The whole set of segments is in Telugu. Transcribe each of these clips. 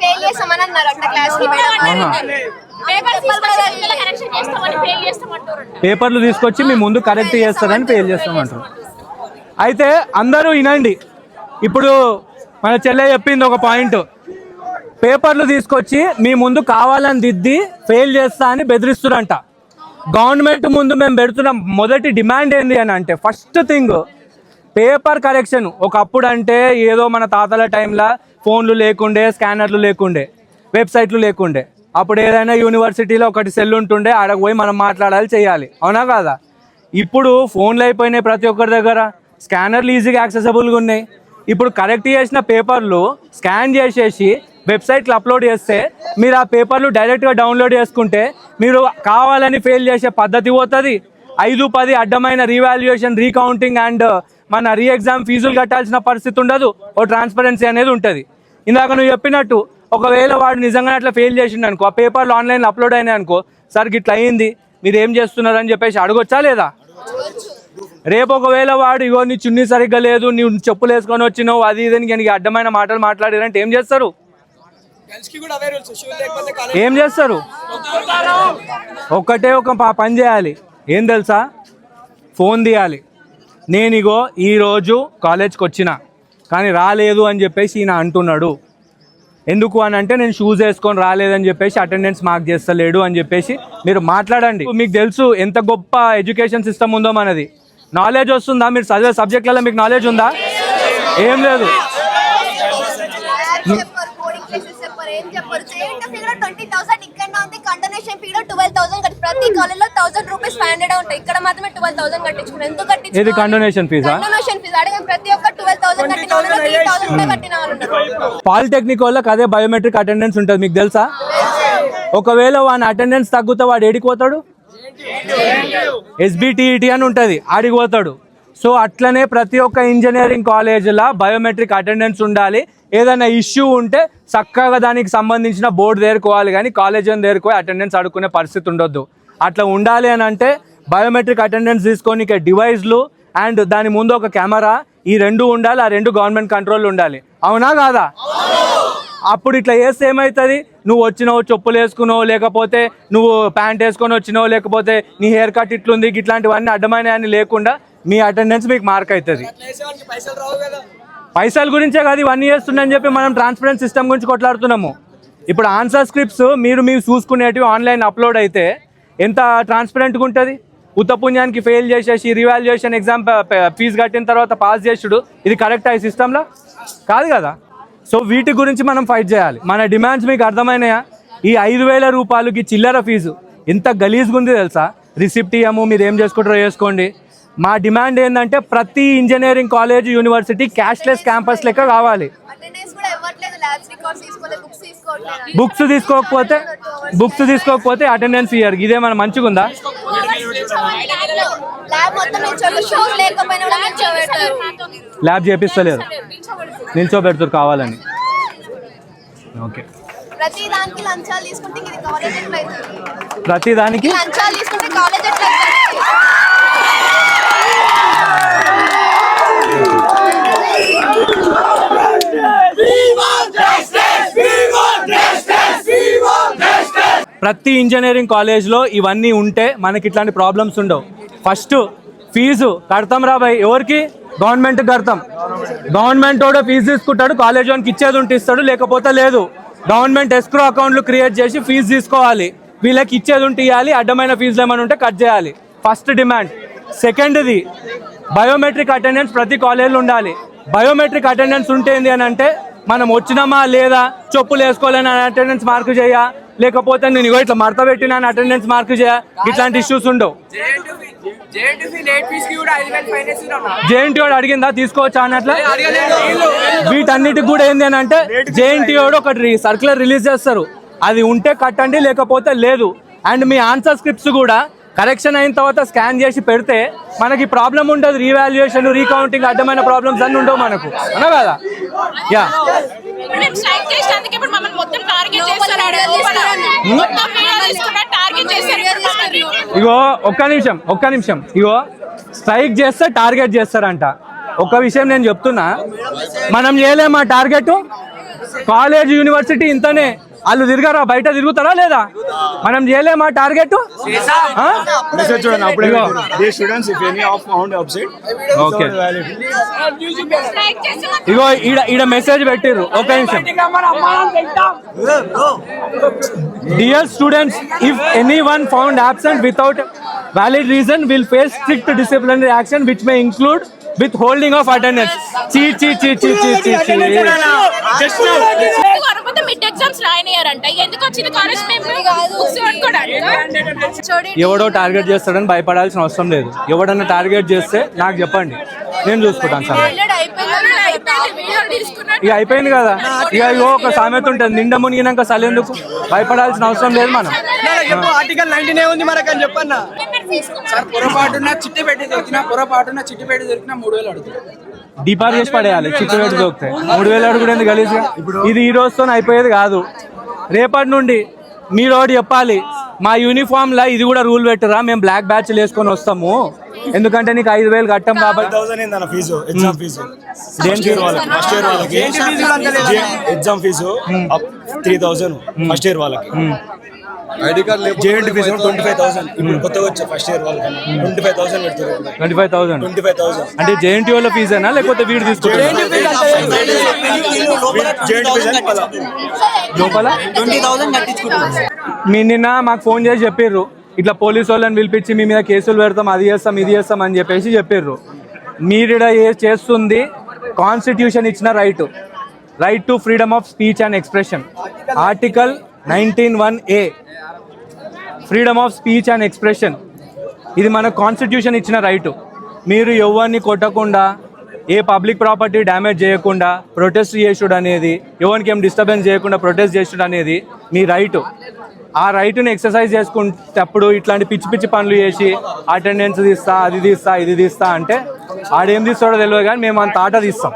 ఫెయిల్ చేస్తామని అన్నారంట క్లాస్ కి పేపర్లు తీసుకొచ్చి మీ ముందు కరెక్ట్ చేస్తారని ఫెయిల్ చేస్తామంటారు. అయితే అందరూ వినండి, ఇప్పుడు మన చెల్లె చెప్పింది ఒక పాయింట్, పేపర్లు తీసుకొచ్చి మీ ముందు కావాలని దిద్ది ఫెయిల్ చేస్తా అని బెదిరిస్తురంట. గవర్నమెంట్ ముందు మేము పెడుతున్న మొదటి డిమాండ్ ఏంటి అని అంటే, ఫస్ట్ థింగ్ పేపర్ కరెక్షన్. ఒకప్పుడు అంటే ఏదో మన తాతల టైంలో ఫోన్లు లేకుండే, స్కానర్లు లేకుండే, వెబ్సైట్లు లేకుండే. అప్పుడు ఏదైనా యూనివర్సిటీలో ఒకటి సెల్ ఉంటుండే, ఆడకు పోయి మనం మాట్లాడాలి, చేయాలి, అవునా కాదా? ఇప్పుడు ఫోన్లు అయిపోయినాయి, ప్రతి ఒక్కరి దగ్గర స్కానర్లు ఈజీగా యాక్సెసిబుల్గా ఉన్నాయి. ఇప్పుడు కరెక్ట్ చేసిన పేపర్లు స్కాన్ చేసేసి వెబ్సైట్లో అప్లోడ్ చేస్తే మీరు ఆ పేపర్లు డైరెక్ట్గా డౌన్లోడ్ చేసుకుంటే మీరు కావాలని ఫెయిల్ చేసే పద్ధతి పోతుంది. 5-10 అడ్డమైన రీవాల్యుయేషన్, రీకౌంటింగ్ అండ్ మన రీ ఎగ్జామ్ ఫీజులు కట్టాల్సిన పరిస్థితి ఉండదు. ఓ ట్రాన్స్పరెన్సీ అనేది ఉంటుంది. ఇందాక నువ్వు చెప్పినట్టు ఒకవేళ వాడు నిజంగానే అట్లా ఫెయిల్ చేసిండు అనుకో, ఆ పేపర్లు ఆన్లైన్లో అప్లోడ్ అయినాయి అనుకో, సార్ ఇట్లా అయింది మీరు ఏం చేస్తున్నారని చెప్పేసి అడగొచ్చా లేదా? రేపు ఒకవేళ వాడు ఇగో నీ చున్నీ సరిగ్గా లేదు, నువ్వు చెప్పులు వేసుకొని వచ్చినావు, అది ఇది నీకు అడ్డమైన మాటలు మాట్లాడారంటే ఏం చేస్తారు? ఏం చేస్తారు? ఒక్కటే ఒక పని చేయాలి, ఏం తెలుసా? ఫోన్ తీయాలి. నేను ఇగో ఈరోజు కాలేజ్కి వచ్చిన కానీ రాలేదు అని చెప్పేసి ఈయన అంటున్నాడు. ఎందుకు అని అంటే నేను షూస్ వేసుకొని రాలేదని చెప్పేసి అటెండెన్స్ మార్క్ చేస్తలేడు అని చెప్పేసి మీరు మాట్లాడండి. మీకు తెలుసు ఎంత గొప్ప ఎడ్యుకేషన్ సిస్టమ్ ఉందో మనది. నాలెడ్జ్ వస్తుందా? మీరు చదివే సబ్జెక్ట్లలో మీకు నాలెడ్జ్ ఉందా? ఏం లేదు. ఇది కండోనేషన్ ఫీజా? పాలిటెక్నిక్ వాళ్ళకి అదే బయోమెట్రిక్ అటెండెన్స్ ఉంటుంది, మీకు తెలుసా? ఒకవేళ వాడి అటెండెన్స్ తగ్గితే వాడు ఏడికి పోతాడు? SBTET అని ఉంటుంది, ఆడికి పోతాడు. సో అట్లనే ప్రతి ఒక్క ఇంజనీరింగ్ కాలేజీలో బయోమెట్రిక్ అటెండెన్స్ ఉండాలి. ఏదైనా ఇష్యూ ఉంటే చక్కగా దానికి సంబంధించిన బోర్డు దేరుకోవాలి, కానీ కాలేజ్ అని దేరుకోవాలి అటెండెన్స్ అడుక్కునే పరిస్థితి ఉండొద్దు. అట్లా ఉండాలి అని అంటే బయోమెట్రిక్ అటెండెన్స్ తీసుకొని డివైస్లు అండ్ దాని ముందు ఒక కెమెరా, ఈ రెండు ఉండాలి. ఆ రెండు గవర్నమెంట్ కంట్రోల్ ఉండాలి, అవునా కాదా? అప్పుడు ఇట్లా చేస్తే ఏమవుతుంది? నువ్వు వచ్చినావు చెప్పులు వేసుకున్నావు, లేకపోతే నువ్వు ప్యాంట్ వేసుకొని వచ్చినావు, లేకపోతే నీ హెయిర్ కట్ ఇట్లుంది, ఇట్లాంటివన్నీ అడ్డమైనవన్నీ లేకుండా మీ అటెండెన్స్ మీకు మార్క్ అవుతుంది. పైసల గురించే కాదు ఇవన్నీ చేస్తుందని చెప్పి మనం ట్రాన్స్పరెంట్ సిస్టమ్ గురించి కొట్లాడుతున్నాము. ఇప్పుడు ఆన్సర్ స్క్రిప్ట్స్ మీరు చూసుకునేటివి ఆన్లైన్ అప్లోడ్ అయితే ఎంత ట్రాన్స్పరెంట్గా ఉంటుంది? ఉత్తపుణ్యానికి ఫెయిల్ చేసేసి రివాల్యుయేషన్ ఎగ్జామ్ ఫీజు కట్టిన తర్వాత పాస్ చేసుడు, ఇది కరెక్ట్ అయ్యే సిస్టంలో కాదు కదా. సో వీటి గురించి మనం ఫైట్ చేయాలి. మన డిమాండ్స్ మీకు అర్థమైనాయా? ఈ 5,000 రూపాయలకి చిల్లర ఫీజు ఎంత గలీజ్గా ఉంది తెలుసా? రిసిప్ట్ ఇయ్యము, మీరు ఏం చేసుకుంటారో చేసుకోండి. మా డిమాండ్ ఏంటంటే ప్రతి engineering college, university cashless campus లెక్క కావాలి. బుక్స్ తీసుకోకపోతే అటెండెన్స్ ఇయ్యరు. ఇదే మన మంచిగా ఉందా? ల్యాబ్ చేపిస్తలేరు, నిల్చోబెడతారు కావాలని. ఓకే, ప్రతి దానికి ప్రతి ఇంజనీరింగ్ కాలేజ్లో ఇవన్నీ ఉంటే మనకి ఇట్లాంటి ప్రాబ్లమ్స్ ఉండవు. ఫస్ట్ ఫీజు కడతాం రా భయ్, ఎవరికి? గవర్నమెంట్కి కడతాం. గవర్నమెంట్ వాడు ఫీజు తీసుకుంటాడు, కాలేజ్ వానికి ఇచ్చేది ఉంటే ఇస్తాడు, లేకపోతే లేదు. గవర్నమెంట్ ఎస్క్రో అకౌంట్లు క్రియేట్ చేసి ఫీజు తీసుకోవాలి, వీళ్ళకి ఇచ్చేది ఉంటే ఇవ్వాలి, అడ్డమైన ఫీజులు ఏమైనా ఉంటే కట్ చేయాలి. First demand. సెకండ్ది బయోమెట్రిక్ అటెండెన్స్ ప్రతి కాలేజీలో ఉండాలి. బయోమెట్రిక్ అటెండెన్స్ ఉంటేంది అని అంటే మనం వచ్చినామా లేదా, చెప్పులు వేసుకోలేని అటెండెన్స్ మార్కు చేయ, లేకపోతే నేను ఇగో ఇట్లా మడత పెట్టిన అటెండెన్స్ మార్కు చేయ, ఇట్లాంటి ఇష్యూస్ ఉండవు. జేఎన్టీ వాడు అడిగిందా తీసుకోవచ్చా అన్నట్ల? వీటన్నిటికి కూడా ఏంది అని అంటే జేఎన్టీ వాడు ఒకటి సర్క్యులర్ రిలీజ్ చేస్తారు, అది ఉంటే కట్టండి, లేకపోతే లేదు. అండ్ మీ ఆన్సర్ స్క్రిప్ట్స్ కూడా కరెక్షన్ అయిన తర్వాత స్కాన్ చేసి పెడితే మనకి ప్రాబ్లం ఉండదు. రీవాల్యుయేషన్, రీకౌంటింగ్ అడ్డమైన ప్రాబ్లమ్స్ అన్నీ ఉండవు మనకు, అవునా కదా? యా, ఇగో ఒక్క నిమిషం ఇగో స్ట్రైక్ చేస్తే టార్గెట్ చేస్తారంట. ఒక విషయం నేను చెప్తున్నా, మనం చేయలేమా టార్గెట్? కాలేజ్ యూనివర్సిటీ ఇంతనే, వాళ్ళు తిరగరా, బయట తిరుగుతారా లేదా? మనం చేయలేమా టార్గెట్? ఓకే, ఇగో ఈడ మెసేజ్ పెట్టిర్రు, ఒక నిమిషం. Dear students, if anyone found absent without valid reason will face strict disciplinary action which may include withholding of attendance. Mid exams రాయనియారంట, ఎందుకు వచ్చింది కాలేజ్ మేము బుక్స్ పట్టుకోవడానికి? ఎవడో టార్గెట్ చేస్తాడని భయపడాల్సిన అవసరం లేదు. ఎవడన్నా టార్గెట్ చేస్తే నాకు చెప్పండి, నేను చూసుకుంటాను సార్. ఇక అయిపోయింది కదా, ఇక ఇగో ఒక సామెత ఉంటుంది, నిండా మునిగినాక సలేందుకు, భయపడాల్సిన అవసరం లేదు మనం. ఆర్టికల్ 19 ఉంది మనకు అని చెప్పన్నా సార్. పొరపాటున చిట్టి పెట్టి దొరికినా 3,000 అడుగుతారు. డిపార్ చేసి పడేయాలి, చిట్టు పెట్టి దొరికితే 3,000 అడుగుడేంది గలీజ్గా. ఇది ఈ రోజుతో అయిపోయేది కాదు, రేపటి నుండి మీరు ఒకటి చెప్పాలి, మా యూనిఫామ్ లా ఇది కూడా రూల్ పెట్టరా, మేము బ్లాక్ బ్యాచ్ వేసుకొని వస్తాము, ఎందుకంటే నీకు 5,000 కట్టం కాబట్టి. ఎగ్జామ్ ఫీజు 3,000 ఫస్ట్ ఇయర్ వాళ్ళకి, జేఎన్టీ ఫీజు 25,000. ఇప్పుడు కొత్తగా వచ్చే ఫస్ట్ ఇయర్ వాళ్ళకి 25,000 పెడతారు. 25,000 అంటే జేఎన్టీ వాళ్ళ ఫీజేనా లేకపోతే వీడు తీసుకుంటారు లోపల? 20,000 కట్టించుకుంటారు. మీ నిన్న మాకు ఫోన్ చేసి చెప్పిర్రు, ఇట్లా పోలీసు వాళ్ళని పిలిపించి మీ మీద కేసులు పెడతాం, అది చేస్తాం ఇది చేస్తాం అని చెప్పేసి చెప్పిర్రు. మీరిడ చేస్తుంది కాన్స్టిట్యూషన్ ఇచ్చిన right to freedom of speech and expression. Article 19(1)A freedom of speech and expression, ఇది మన కాన్స్టిట్యూషన్ ఇచ్చిన రైటు. మీరు ఎవరిని కొట్టకుండా, ఏ పబ్లిక్ ప్రాపర్టీ డ్యామేజ్ చేయకుండా ప్రొటెస్ట్ చేసుడు అనేది, ఎవరికి ఏం డిస్టర్బెన్స్ చేయకుండా ప్రొటెస్ట్ చేసుడు అనేది మీ రైటు. ఆ రైటుని ఎక్సర్సైజ్ చేసుకునేటప్పుడు ఇట్లాంటి పిచ్చి పిచ్చి పనులు చేసి అటెండెన్స్ తీస్తా, అది తీస్తా, ఇది తీస్తా అంటే ఆడేం తీస్తాడో తెలియదు, కానీ మేము అంత ఆట తీస్తాం.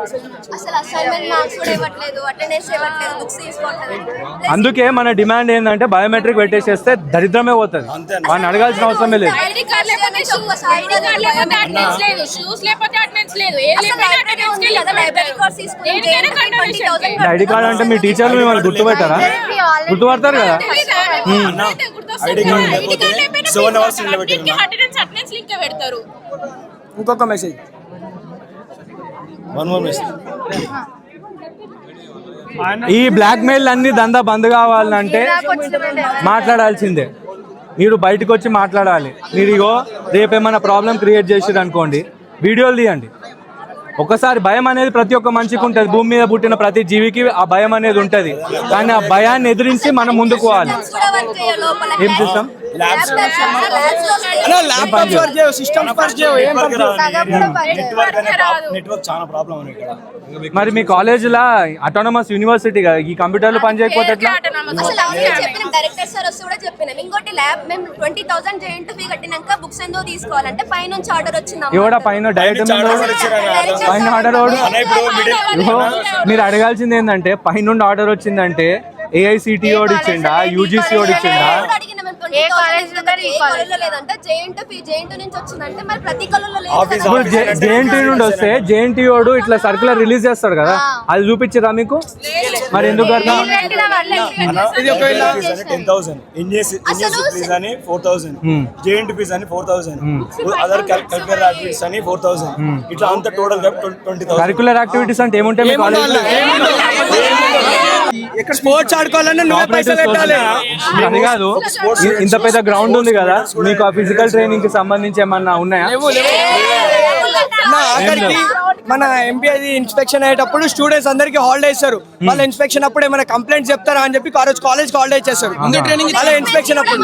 అందుకే మన డిమాండ్ ఏంటంటే బయోమెట్రిక్ పెట్టేసేస్తే దరిద్రమే పోతుంది, వాడిని అడగాల్సిన అవసరమే లేదు. ఐడి కార్డ్ అంటే మీ టీచర్లు మిమ్మల్ని గుర్తుపెట్టారా? గుర్తుపడతారు కదా. ఇంకొక మెసేజ్, ఈ బ్లాక్ మెయిల్ అన్ని దందా బంద్ కావాలంటే మాట్లాడాల్సిందే. మీరు బయటకు వచ్చి మాట్లాడాలి. మీరు ఇగో రేపేమైనా ప్రాబ్లం క్రియేట్ చేసిరు అనుకోండి, వీడియోలు తీయండి. ఒకసారి భయం అనేది ప్రతి ఒక్క మనిషికి ఉంటుంది, భూమి మీద పుట్టిన ప్రతి జీవికి ఆ భయం అనేది ఉంటుంది, కానీ ఆ భయాన్ని ఎదిరించి మనం ముందుకు పోవాలి. ఏం చూస్తాం? మరి మీ కాలేజీలో అటానమస్ యూనివర్సిటీ కదా, ఈ కంప్యూటర్లు పని చేయకపోతే ఎట్లా? డైరెక్టర్ సార్ వస్తే కూడా చెప్పినాం, ఇంకోటి ల్యాబ్ మేము 20,000 జేఎన్టీ ఫీ కట్టినాక బుక్స్ ఎంతో తీసుకోవాలంటే పైనుంచి ఆర్డర్ వచ్చింది. ఎవడా పైన డైరెక్ట్ పైన ఆర్డర్? మీరు అడగాల్సింది ఏంటంటే, పైన ఆర్డర్ వచ్చిందంటే ఏఐసిటి ఓడి ఇచ్చిండా, యూజీసీ ఓడి ఇచ్చిండా? జేఎన్టీ నుండి వస్తే జేఎన్టీ ఓడు ఇట్లా సర్కులర్ రిలీజ్ చేస్తాడు కదా, అది చూపించరా మీకు? మరి ఎందుకు అర్థం? 10,000 అని 4,000, జేఎన్టీ ఫీజ్ అని 4,000, అదర్ కరిక్యులర్ యాక్టివిటీస్ అని 4,000, ఇట్లా అంతా టోటల్ 20,000. కరిక్యులర్ యాక్టివిటీస్ అంటే ఏముంటాయి మీ కాలేజ్? స్పోర్ట్స్ ఆడుకోవాలన్నా నువ్వే పైసలు పెట్టాలి. అది కాదు, ఇంత పెద్ద గ్రౌండ్ ఉంది కదా, మీకు ఆ ఫిజికల్ ట్రైనింగ్ కి సంబంధించి ఏమన్నా ఉన్నాయా? మన ఎంపీ ఇన్స్పెక్షన్ అయ్యేటప్పుడు స్టూడెంట్స్ అందరికి హాలిడే ఇస్తారు. వాళ్ళ ఇన్స్పెక్షన్ అప్పుడు ఏమైనా కంప్లైంట్స్ చెప్తారా అని చెప్పి కాలేజ్ హాలిడే ఇచ్చేస్తారు. వాళ్ళ ఇన్స్పెక్షన్ అప్పుడు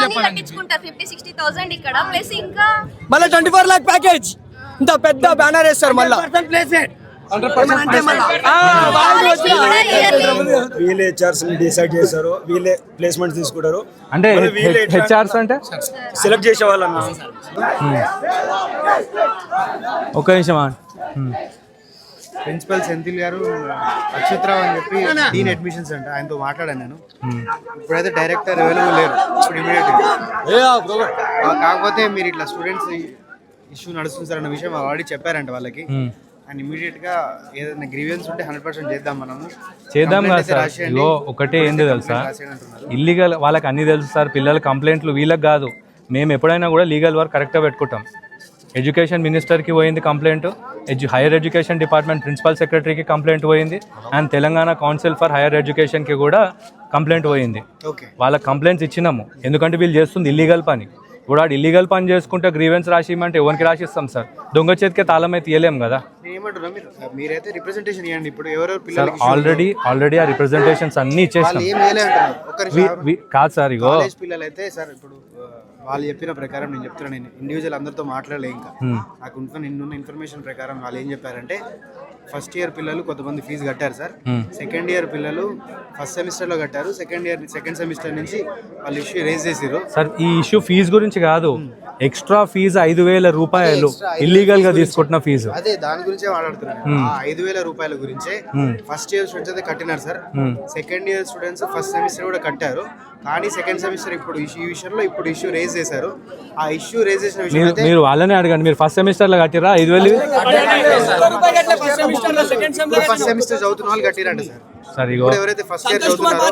మళ్ళీ 24 lakh ప్యాకేజ్, ఇంత పెద్ద బ్యానర్ వేస్తారు. మళ్ళీ వీళ్ళే హెచ్ఆర్స్ డిసైడ్ చేస్తారు, వీళ్ళే ప్లేస్మెంట్ తీసుకుంటారు. అంటే హెచ్ఆర్స్ అంటే సెలెక్ట్ చేసే వాళ్ళన్న. ఒక నిమిషం, ప్రిన్సిపల్ సెంథిల్ గారు అక్షత్రావు అని చెప్పి డీన్ అడ్మిషన్స్ అంటే ఆయనతో మాట్లాడాను నేను. ఇప్పుడైతే డైరెక్టర్ అవైలబుల్ లేరు ఇప్పుడు ఇమీడియట్గా. కాకపోతే మీరు ఇట్లా స్టూడెంట్స్ ఇష్యూ నడుస్తుంది సార్ అన్న విషయం ఆల్రెడీ చెప్పారంట వాళ్ళకి. అండ్ ఇమీడియట్ గా ఏదైనా గ్రీవెన్స్ ఉంటే 100% చేద్దాం మనము. చేద్దాం కదా సార్. ఇగో ఒకటే ఏంది తెలుసా, ఇల్లీగల్ వాళ్ళకి అన్ని తెలుసు సార్. పిల్లల కంప్లైంట్లు వీళ్ళకి కాదు. మేము ఎప్పుడైనా కూడా లీగల్ వర్క్ కరెక్ట్గా పెట్టుకుంటాం. ఎడ్యుకేషన్ మినిస్టర్కి పోయింది complaint, higher education department principal సెక్రటరీకి కంప్లైంట్ పోయింది, and Telangana council for higher ఎడ్యుకేషన్కి కూడా కంప్లైంట్ పోయింది. వాళ్ళకి కంప్లైంట్స్ ఇచ్చినాము, ఎందుకంటే వీళ్ళు చేస్తుంది ఇల్లీగల్ పని. ఇప్పుడు వాడు ఇల్లీగల్ పని చేసుకుంటే గ్రీవెన్స్ రాసిమంటే ఎవరికి రాసిస్తాం సార్? దొంగ చేతికే తాళం అయితే తీయలేం కదా. మీరైతే రిప్రజెంటేషన్ ఇవ్వండి. ఇప్పుడు ఎవరెవరు సార్ ఆల్రెడీ ఆ రిప్రజెంటేషన్స్ అన్ని ఇచ్చేస్తాం. కాదు సార్, ఇగో పిల్లలు అయితే సార్ ఇప్పుడు వాళ్ళు చెప్పిన ప్రకారం నేను చెప్తున్నాను, నేను ఇండివిజువల్ అందరితో మాట్లాడలే. ఇంకా నాకు నిన్న ఇన్ఫర్మేషన్ ప్రకారం వాళ్ళు ఏం చెప్పారంటే, ఫస్ట్ ఇయర్ పిల్లలు కొంతమంది ఫీజు కట్టారు సార్, సెకండ్ ఇయర్ పిల్లలు ఫస్ట్ సెమిస్టర్లో కట్టారు, సెకండ్ సెమిస్టర్ నుంచి వాళ్ళు ఇష్యూ రేజ్ చేసారు సార్. ఈ ఇష్యూ ఫీజు గురించి కాదు, ఎక్స్ట్రా ఫీజు 5,000 రూపాయలు ఇల్లీగల్ గా తీసుకుంటున్న ఫీజు. అదే దాని గురించే మాట్లాడుతున్నాను. 5,000 రూపాయల గురించే ఫస్ట్ ఇయర్ స్టూడెంట్స్ అయితే కట్టినారు sir. Second year students first semester కూడా కట్టారు, కానీ సెకండ్ సెమిస్టర్ ఇప్పుడు ఈ విషయంలో ఇప్పుడు ఇష్యూ రేజ్ చేశారు. ఆ ఇష్యూ రేజ్ చేసిన విషయం మీరు వాళ్ళనే అడగండి. మీరు ఫస్ట్ సెమిస్టర్ లో కట్టిరా 5,000? ఫస్ట్ సెమిస్టర్ చదువుతున్న వాళ్ళు కట్టిరంట సార్. సరే, ఎవరైతే ఫస్ట్ ఇయర్ చదువుతున్నారో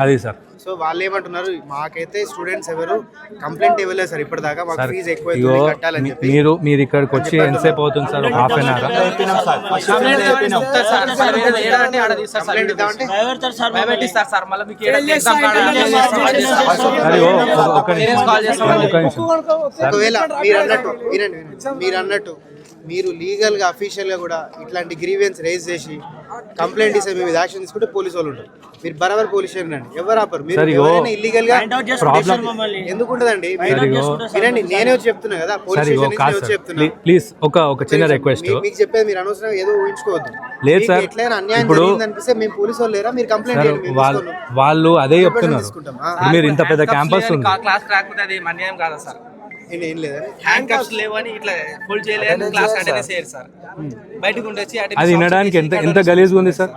అది సార్. సో వాళ్ళు ఏమంటున్నారు, మాకైతే స్టూడెంట్స్ ఎవరు కంప్లైంట్ ఇవ్వలేదు సార్ ఇప్పటిదాకా, మాకు ఫీజు ఎక్కువ కట్టాలని చెప్పి. మీరు ఇక్కడికి వచ్చి ఎంతసేపు అవుతుంది సార్? Half an hour. ఒకవేళ మీరు అన్నట్టు మీరు లీగల్ గా అఫీషియల్ గా కూడా ఇట్లాంటి గ్రీవెన్స్ రేజ్ చేసి కంప్లైంట్ ఇస్తే మేము యాక్షన్ తీసుకుంటే పోలీసు వాళ్ళు ఉంటారు. మీరు బరాబర్ పోలీస్ స్టేషన్ రండి, ఎవరు ఆపరు. మీరు ఎవరైనా ఇల్లీగల్ గా ఎందుకు ఉంటదండి? వినండి, నేనే వచ్చి చెప్తున్నా కదా, పోలీస్ స్టేషన్ నుంచి వచ్చి చెప్తున్నా. ప్లీజ్ ఒక చిన్న రిక్వెస్ట్. మీకు చెప్పేది మీరు అనవసరం ఏదో ఊహించుకోవద్దు. లేదు సార్, ఎట్లయినా అన్యాయం జరిగింది అనిపిస్తే మేము పోలీసు వాళ్ళు లేరా, మీరు కంప్లైంట్ చేయండి. వాళ్ళు అదే చెప్తున్నారు. మీరు ఇంత పెద్ద క్యాంపస్ ఉంది, క్లాస్ రాకపోతే అది అన్యాయం కాదా సార్? ఏం లేదని హ్యాండ్ కప్స్ లేవని ఇట్లా ఫుల్ చేయలేదు, క్లాస్ అటెండెన్స్ చేయరు సార్. బయటకు ఉండొచ్చి అది వినడానికి ఎంత గలీజ్గా ఉంది సార్.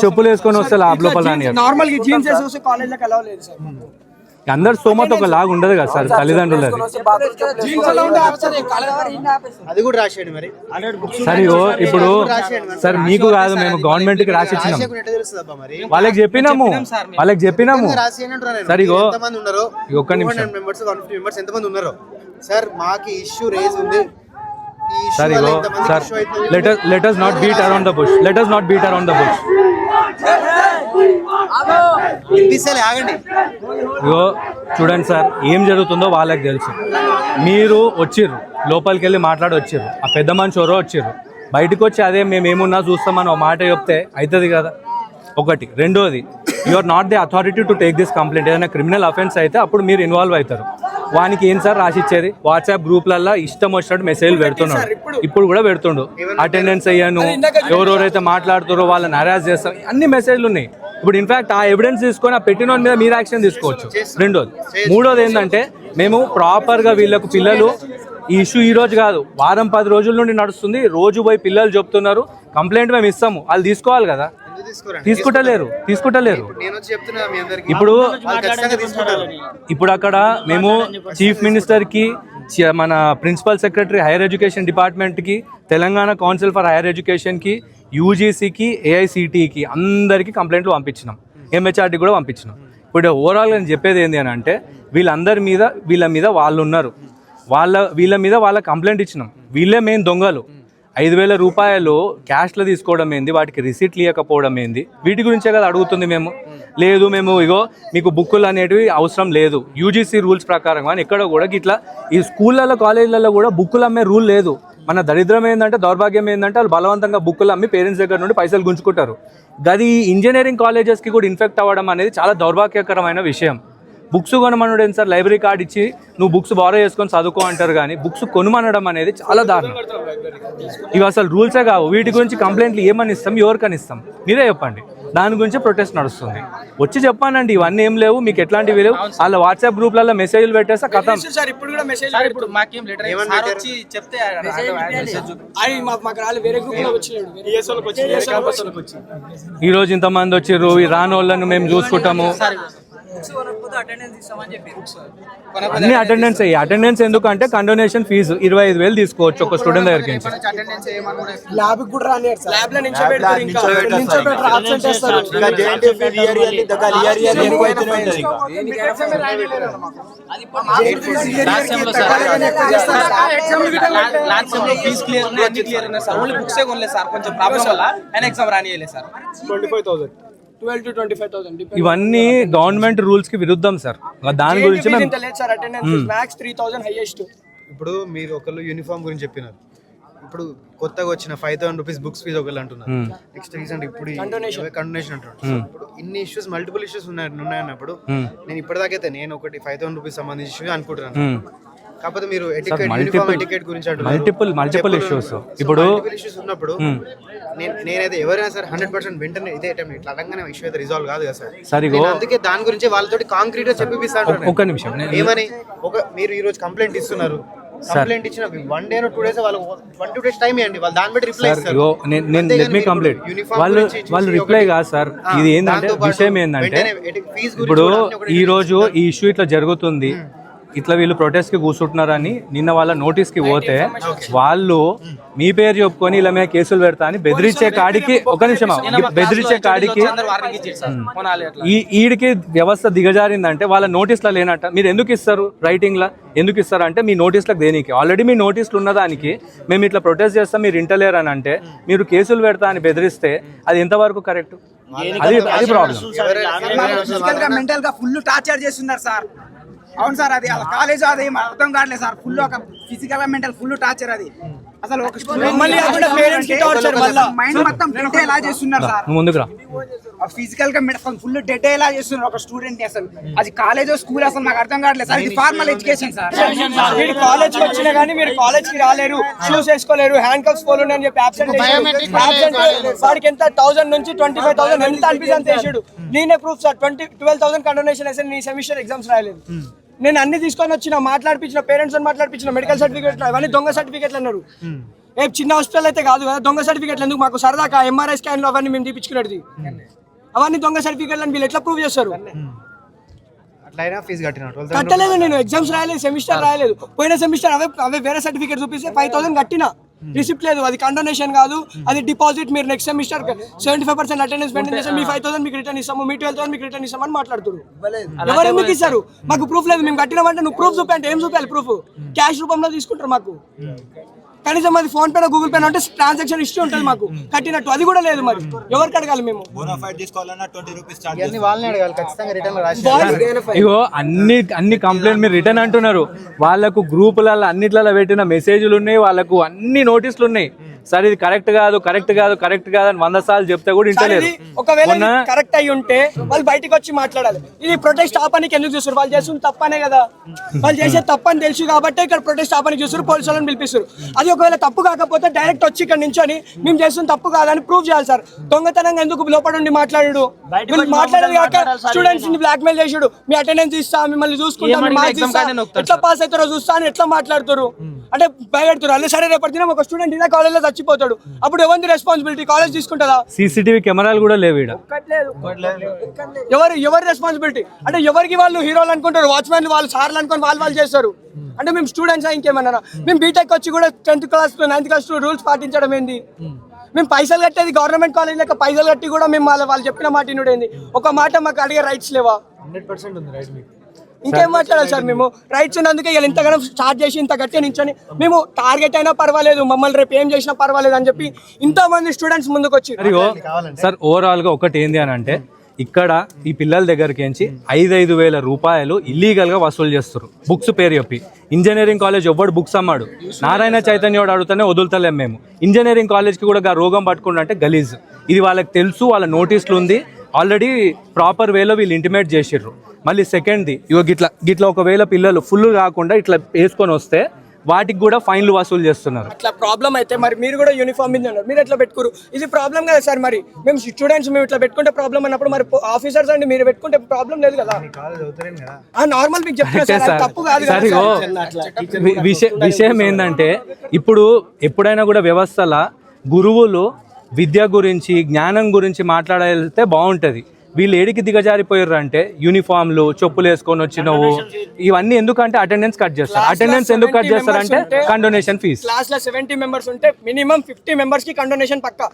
చెప్పులు వేసుకొని వస్తే లోపల రాని నార్మల్ జీన్స్ వేసి కాలేజ్ లకు అలౌ లేదు సార్. అందరు స్తోమత ఒక లాగా ఉండదు కదా సార్, తల్లిదండ్రులు. అది కూడా రాసేయండి మరి. సరే, ఇప్పుడు సార్ మీకు కాదు, మేము గవర్నమెంట్ కి రాసి ఇచ్చినాం, వాళ్ళకి చెప్పినాము. సరే, ఒక్క నిమిషం ఎంతమంది ఉన్నారు సార్? మాకు ఇష్యూ రేజ్ ఉంది. సరే, sir, let us not beat around the bush. ఆగండి. ఇగో చూడండి సార్, ఏం జరుగుతుందో వాళ్ళకి తెలుసు. మీరు వచ్చిర్రు, లోపలికి వెళ్ళి మాట్లాడి వచ్చిర్రు, ఆ పెద్ద మనిషి ఎవరో వచ్చిర్రు, బయటకు వచ్చి అదే మేము ఏమున్నా చూస్తామని ఒక మాట చెప్తే అవుతుంది కదా. ఒకటి. రెండోది, you are not the authority to take this complaint. ఏదైనా క్రిమినల్ అఫెన్స్ అయితే అప్పుడు మీరు ఇన్వాల్వ్ అవుతారు. వానికి ఏం సార్ రాసిచ్చేది? వాట్సాప్ గ్రూప్లల్లో ఇష్టం వచ్చినట్టు మెసేజ్లు పెడుతున్నాడు, ఇప్పుడు కూడా పెడుతుండు. అటెండెన్స్ అయ్యాను, ఎవరెవరైతే మాట్లాడుతారో వాళ్ళని హరాస్ చేస్తాం, అన్ని మెసేజ్లు ఉన్నాయి. ఇప్పుడు ఇన్ఫాక్ట్ ఆ ఎవిడెన్స్ తీసుకొని ఆ పెట్టిన మీద మీరు యాక్షన్ తీసుకోవచ్చు. రెండోది. మూడోది ఏంటంటే, మేము ప్రాపర్గా వీళ్ళకు పిల్లలు ఈ ఇష్యూ ఈ రోజు కాదు, వారం 10 రోజుల నుండి నడుస్తుంది. రోజు పోయి పిల్లలు చెప్తున్నారు, కంప్లైంట్ మేము ఇస్తాము, వాళ్ళు తీసుకోవాలి కదా. తీసుకుంటలేరు. ఇప్పుడు అక్కడ మేము చీఫ్ మినిస్టర్ కి, మన principal secretary higher education department కి, Telangana council for higher education కి, యూజీసీకి, ఏఐసిటికి అందరికీ కంప్లైంట్లు పంపించినాం, ఎంహెచ్ఆర్డి కూడా పంపించినాం. ఇప్పుడు ఓవరాల్గా నేను చెప్పేది ఏంటి అని అంటే, వీళ్ళ మీద వాళ్ళు ఉన్నారు, వీళ్ళ మీద వాళ్ళ కంప్లైంట్ ఇచ్చినాం. వీళ్ళే మెయిన్ దొంగలు. 5,000 రూపాయలు క్యాష్లో తీసుకోవడం ఏంది, వాటికి రిసీట్లు ఇవ్వకపోవడం ఏంది, వీటి గురించే కదా అడుగుతుంది. మేము ఇగో మీకు బుక్కులు అనేటివి అవసరం లేదు, యూజీసీ రూల్స్ ప్రకారం. కానీ ఎక్కడ కూడా ఇట్లా ఈ స్కూళ్ళల్లో, కాలేజీలలో కూడా బుక్కులు అమ్మే రూల్ లేదు. మన దరిద్రం ఏంటంటే, దౌర్భాగ్యం ఏంటంటే, వాళ్ళు బలవంతంగా బుక్కులు అమ్మి పేరెంట్స్ దగ్గర నుండి పైసలు గుంజుకుంటారు. గది ఇంజనీరింగ్ కాలేజెస్కి కూడా ఇన్ఫెక్ట్ అవ్వడం అనేది చాలా దౌర్భాగ్యకరమైన విషయం. బుక్స్ కొనమనడం ఏంటి సార్? లైబ్రరీ కార్డు ఇచ్చి నువ్వు బుక్స్ బారో చేసుకొని చదువుకో అంటారు, కానీ బుక్స్ కొనుమనడం అనేది చాలా దారుణం. ఇవి అసలు రూల్సే కావు. వీటి గురించి కంప్లైంట్లు ఏమని ఇస్తాం, ఎవరికని ఇస్తాం? మీరే చెప్పండి. దాని గురించి ప్రొటెస్ట్ నడుస్తుంది. వచ్చి చెప్పానండి, ఇవన్నీ ఏం లేవు, మీకు ఎట్లాంటివి లేవు. వాళ్ళ వాట్సాప్ గ్రూప్లలో మెసేజ్లు పెట్టేస్తా కథం. ఈ రోజు ఇంతమంది వచ్చిర్రు, ఈ రాని వాళ్ళను మేము చూసుకుంటాము. బుక్స్ కొనకపోతే అటెండెన్స్ ఇస్తామని చెప్పి బుక్స్ అన్ని అటెండెన్స్ ఎందుకంటే కండోనేషన్ ఫీజు 25,000 తీసుకోవచ్చు ఒక స్టూడెంట్ దగ్గరికి నుంచి. ల్యాబ్ కూడా రాని సార్, ల్యాబ్ లో నిల్చోబెడతారు, ఇంకా నిల్చోబెడతారు, ఆబ్సెంట్ చేస్తారు. ఫీజ్ క్లియర్ ఉన్నాయి, అన్ని క్లియర్ ఉన్నాయి సార్. ఓన్లీ బుక్సే కొనలేదు సార్, కొంచెం ప్రాబ్లం వల్ల ఆయన ఎగ్జామ్ రానియలేదు సార్. 25,000 12 to 25,000 ఇవన్నీ గవర్నమెంట్ రూల్స్ కి విరుద్ధం సార్. దాని గురించి మేము ఇంత లేదు సార్. Attendance max 3,000 highest. ఇప్పుడు మీరు ఒకళ్ళు యూనిఫామ్ గురించి చెప్పినారు, ఇప్పుడు కొత్తగా వచ్చిన 5,000 రూపీస్ బుక్స్ ఫీజు ఒకళ్ళు అంటున్నారు. నెక్స్ట్ రీసెంట్ ఇప్పుడు కండోనేషన్ అంటున్నారు. ఇప్పుడు ఇన్ని ఇష్యూస్, మల్టిపుల్ ఇష్యూస్ ఉన్నాయన్నప్పుడు నేను ఇప్పటిదాకైతే నేను ఒకటి 5,000 రూపీస్ సంబంధించి ఇష్యూ అనుకుంటున్నాను. కాకపోతే మీరు ఎటికెట్ గురించి మల్టిపుల్ ఇష్యూస్ ఇప్పుడు ఇష్యూస్ ఉన్నప్పుడు నేనైతే ఎవరైనా సరే 100% వెంటనే ఇదే టైం ఇట్లా అనగానే ఇష్యూ అయితే రిజాల్వ్ కాదు కదా సార్. అందుకే దాని గురించి వాళ్ళతోటి కాంక్రీట్ గా చెప్పిస్తాను. ఒక్క నిమిషం, ఏమని మీరు ఈ రోజు కంప్లైంట్ ఇస్తున్నారు, కంప్లైంట్ ఇచ్చిన 1 day or 2 days వాళ్ళు 1-2 days టైం ఇవ్వండి, వాళ్ళు దాన్ని బట్టి రిప్లై ఇస్తారు. వాళ్ళు రిప్లై కాదు సార్. ఇది ఏంటంటే విషయం ఏంటంటే ఇప్పుడు ఈ రోజు ఈ ఇష్యూ ఇట్లా జరుగుతుంది, ఇట్లా వీళ్ళు ప్రొటెస్ట్ కి కూర్చుంటున్నారని నిన్న వాళ్ళ నోటీస్ కి పోతే వాళ్ళు మీ పేరు చెప్పుకొని ఇలా మేము కేసులు పెడతా అని బెదిరించే కాడికి, ఒక నిమిషం, బెదిరించే కాడికి ఈడికి వ్యవస్థ దిగజారిందంటే వాళ్ళ నోటీస్లో లేనట్ట. మీరు ఎందుకు ఇస్తారు రైటింగ్ లా, ఎందుకు ఇస్తారు అంటే మీ నోటీస్లకు దేనికి? ఆల్రెడీ మీ నోటీసులు ఉన్నదానికి మేము ఇట్లా ప్రొటెస్ట్ చేస్తాం, మీరు ఇంటలేరు అని అంటే మీరు కేసులు పెడతా అని బెదిరిస్తే అది ఎంతవరకు కరెక్ట్? అది ప్రాబ్లం. మెంటల్ గా ఫుల్ టార్చర్ చేస్తున్నారు సార్. అవును సార్, అది కాలేజ్ అది అర్థం కావట్లేదు సార్. ఫుల్ ఒక ఫిజికల్ మెంటల్ ఫుల్ టార్చర్. అది అసలు ఒక మైండ్ మొత్తం డెడ్ ఎలా చేస్తున్నారు సార్. ముందుకు రా. ఫిజికల్ గా ఫుల్ డెడ్ ఎలా చేస్తున్నారు ఒక స్టూడెంట్ ని. అసలు అది కాలేజ్ స్కూల్ అసలు నాకు అర్థం కావట్లేదు సార్. ఇది ఫార్మల్ ఎడ్యుకేషన్ సార్. మీరు కాలేజ్ కి వచ్చినా కానీ మీరు కాలేజ్ కి రాలేరు, షూస్ వేసుకోలేరు, హ్యాండ్ కప్స్ పోలు అని చెప్పి అబ్సెంట్ వాడికి ఎంత 1,000 నుంచి 25,000 ఎంత అనిపిస్తుంది చేసాడు. నేనే ప్రూఫ్ సార్. 12,000 కండోనేషన్ వేసి నీ సెమిస్టర్ ఎగ్జామ్స్ రాయలేదు. నేను అన్ని తీసుకొని వచ్చిన, మాట్లాడిపించిన, పేరెంట్స్ మాట్లాడిపించిన, మెడికల్ సర్టిఫికేట్లు అవన్నీ దొంగ సర్టిఫికేట్లు అన్నారు. ఏ చిన్న హాస్పిటల్ అయితే కాదు కదా దొంగ సర్టిఫికేట్లు ఎందుకు? మాకు సరదాకా MRI స్కాన్లు అవన్నీ మేము తీపించుకునేది, అవన్నీ దొంగ సర్టిఫికేట్లు అని వీళ్ళు ఎట్లా ప్రూవ్ చేస్తారు? కట్టలేదు, నేను ఎగ్జామ్స్ రాయలేదు, సెమిస్టర్ రాయలేదు. పోయిన సెమిస్టర్ అవే వేరే సర్టిఫికేట్ చూపిస్తే 5,000 కట్టిన, రిసిప్ట్ లేదు. అది కండోనేషన్ కాదు, అది డిపాజిట్. మీరు నెక్స్ట్ సెమిస్టర్ 75% అటెండెన్స్ మెయింటైన్ చేస్తే మీ 5,000 మీకు రిటర్న్ ఇస్తాము, మీ 12,000 మీకు రిటర్న్ ఇస్తామని మాట్లాడుతున్నారు. ఎవరు ఎందుకు ఇస్తారు? మాకు ప్రూఫ్ లేదు, మేము కట్టినామంటే నువ్వు ప్రూఫ్ చూపి అంటే ఏం చూపాలి? ప్రూఫ్ క్యాష్ రూపంలో తీసుకుంటారు మాకు. కనీసం అది ఫోన్ పే గూగుల్ పే అంటే ట్రాన్సాక్షన్ హిస్టరీ ఉంటుంది మాకు కట్టినట్టు, అది కూడా లేదు. మరి ఎవరికి అడగాలి మేము? ఇగో అన్ని కంప్లైంట్ మీరు రిటర్న్ అంటున్నారు. వాళ్ళకు గ్రూపులలో అన్నిట్లలో పెట్టిన మెసేజ్లు ఉన్నాయి, వాళ్ళకు అన్ని నోటీసులు ఉన్నాయి. సార్ ఇది కరెక్ట్ కాదు అని 100 సార్లు చెప్తే కూడా ఇంటలేదు. ఒకవేళ కరెక్ట్ అయి ఉంటే వాళ్ళు బయటకు వచ్చి మాట్లాడాలి. ఇది ప్రొటెస్ట్ ఆపడానికి ఎందుకు చూస్తారు? వాళ్ళు చేస్తుంది తప్పనే కదా, వాళ్ళు చేసే తప్పని తెలుసు కాబట్టి ఇక్కడ ప్రొటెస్ట్ ఆపడానికి చూస్తారు, పోలీసు వాళ్ళని పిలిపిస్తారు. అది ఒకవేళ తప్పు కాకపోతే డైరెక్ట్ వచ్చి ఇక్కడ నించొని మేము చేస్తుంది తప్పు కాదని ప్రూవ్ చేయాలి సార్. దొంగతనంగా ఎందుకు లోపల ఉండి మాట్లాడు? మాట్లాడేది కాక స్టూడెంట్స్ ని బ్లాక్ మెయిల్ చేసాడు, మీ అటెండెన్స్ ఇస్తా, మిమ్మల్ని చూసుకుంటాం, ఎట్లా పాస్ అవుతారో చూస్తా అని ఎట్లా మాట్లాడుతారు అంటే భయపెడుతారు. అదే సరే రేపటి దినం ఒక స్టూడెంట్ ఇదే కాలేజ్ లో చచ్చిపోతాడు, అప్పుడు ఎవరి రెస్పాన్సిబిలిటీ? కాలేజ్ తీసుకుంటుందా? CCTV కెమెరాలు కూడా లేవు ఇక్కడ. ఎవరి రెస్పాన్సిబిలిటీ? అంటే ఎవరికి వాళ్ళు హీరోలు అనుకుంటారు, వాచ్మెన్ వాళ్ళు సార్లు అనుకుని వాళ్ళు చేస్తారు. అంటే మేము స్టూడెంట్స్ ఇంకేమన్నా? మేము బీటెక్ వచ్చి కూడా 10th class 9th class rules పాటించడం ఏంది? మేము పైసలు కట్టేది గవర్నమెంట్ కాలేజ్ లెక్క పైసలు కట్టి కూడా మేము వాళ్ళు చెప్పిన మాట వినుడేంది? ఒక మాట మాకు అడిగే రైట్స్ లేవా? 100% ఉంది రైట్ మీకు. ఇంకేం మాట్లాడాలి సార్? మేము రైట్స్ ఉన్నందుకే ఇలా ఇంతగానో స్టార్ట్ చేసి ఇంత గట్టిగా నించొని మేము టార్గెట్ అయినా పర్వాలేదు, మమ్మల్ని రేపు ఏం చేసినా పర్వాలేదు అని చెప్పి ఇంతమంది స్టూడెంట్స్ ముందుకు వచ్చి. సార్ ఓవరాల్ గా ఒకటి ఏంది అని అంటే ఇక్కడ ఈ పిల్లల దగ్గరికి నుంచి 5,000 రూపాయలు ఇల్లీగల్ గా వసూలు చేస్తారు బుక్స్ పేరు చెప్పి. ఇంజనీరింగ్ కాలేజ్ ఎవ్వడు బుక్స్ అమ్మాడు, నారాయణ చైతన్యవాడు అడుగుతానే వదులుతలేం మేము. ఇంజనీరింగ్ కాలేజ్కి కూడా రోగం పట్టుకుంటే గలీజ్. ఇది వాళ్ళకి తెలుసు, వాళ్ళ నోటీసులు ఉంది, ఆల్రెడీ ప్రాపర్ వేలో వీళ్ళు ఇంటిమేట్ చేసిర్రు. మళ్ళీ సెకండ్ది ఇగో గిట్లా ఒకవేళ పిల్లలు ఫుల్ కాకుండా ఇట్లా వేసుకొని వస్తే వాటికి కూడా ఫైన్లు వసూలు చేస్తున్నారు. అట్లా ప్రాబ్లం అయితే మరి మీరు కూడా యూనిఫామ్ మీద ఉన్నారు, మీరు ఎట్లా పెట్టుకోరు? ఇది ప్రాబ్లం కదా సార్. మరి మేము స్టూడెంట్స్ మేము ఇట్లా పెట్టుకుంటే ప్రాబ్లం అన్నప్పుడు మరి ఆఫీసర్స్ అండి మీరు పెట్టుకుంటే ప్రాబ్లం లేదు కదా? నార్మల్ మీకు చెప్తున్నా తప్పు కాదు. విషయం ఏంటంటే ఇప్పుడు ఎప్పుడైనా కూడా వ్యవస్థల గురువులు విద్య గురించి జ్ఞానం గురించి మాట్లాడితే బాగుంటుంది. వీళ్ళు ఏడికి దిగజారిపోయారు అంటే యూనిఫామ్లు చెప్పులు వేసుకొని వచ్చినవు ఇవన్నీ ఎందుకంటే అటెండెన్స్ కట్ చేస్తారు. అటెండెన్స్ ఎందుకు కట్ చేస్తారు అంటే కండోనేషన్ ఫీజు. క్లాస్ లో 70 మెంబర్స్ ఉంటే మినిమం 50 మెంబర్స్ కి కండోనేషన్ పక్కా.